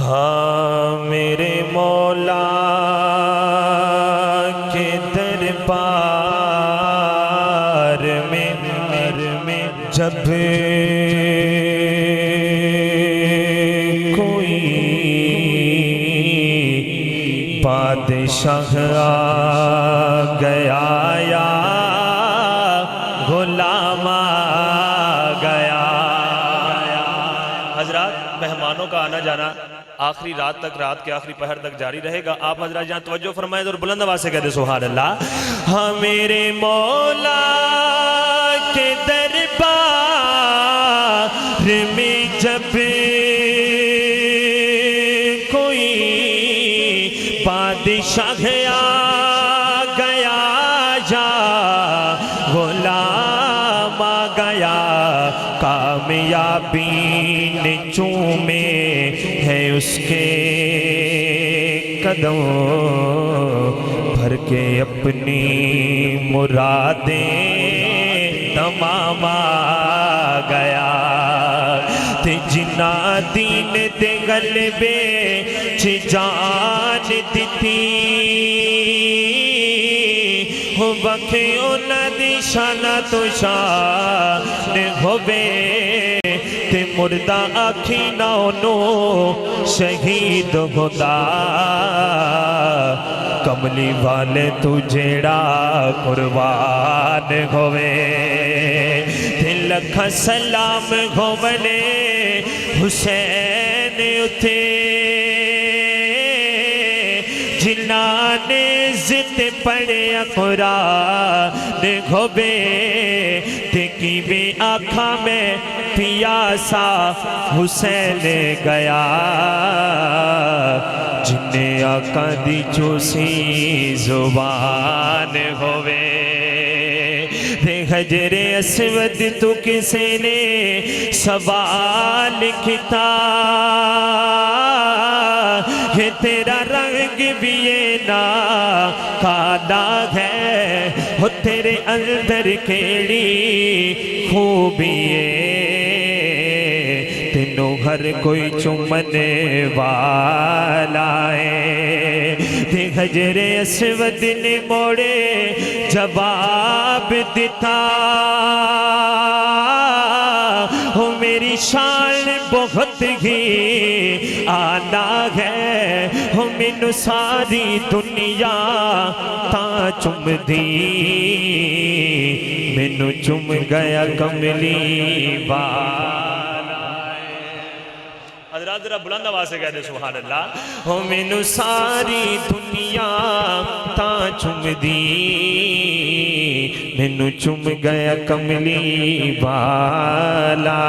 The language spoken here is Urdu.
ہاں میرے مولا کے دربار میں جب کوئی بادشاہ آ گیا یا غلام آ گیا۔ حضرات مہمانوں کا آنا جانا آخری رات تک، رات کے آخری پہر تک جاری رہے گا۔ آپ حضرات جہاں توجہ فرمائیں اور بلند آواز سے کہہ دیں سبحان اللہ۔ ہاں میرے مولا کے دربار میں جب کوئی بادشاہ آ گیا یا غلام آ گیا، کامیابی نے چومے ہے اس کے قدم، بھر کے اپنی مرادیں تمام آ گیا۔ تے جنا دین دے غلبے چ جان دیتی، ہو بکھے انہاں دی شان تو شان ہووے، تے مردہ آکھی نہ انہوں شہید ہوتا، کملی والے تو جیڑا قربان ہوئے، تے لکھا سلام ہوونے حسین اتے، جنہاں نے ضد پڑے قرآن گھوبے، تے کی بھی آنکھا میں پیاسا حسین گیا، جنہیں آقا دی چوسی زبان ہوئے، تے حجر اسود تو کسی نے سوال کتا، یہ تیرا رنگ بھی یہ نا کالا ہے، وہ تیرے اندر کیڑی خوبی ہے، تینوں ہر کوئی چمنے والا ہے۔ تے حجر اسود نے موڑے جواب دیتا، ہو میری شان بہت ہی آلہ ہے، ہو مینوں ساری دنیا تاں چم دی، مینوں چم گیا کملی والا۔ حضرات ذرا بلند آواز سے کہہ دے سبحان اللہ۔ ہو مینوں ساری دنیا تاں چم دی، مینوں چم گیا کملی والا۔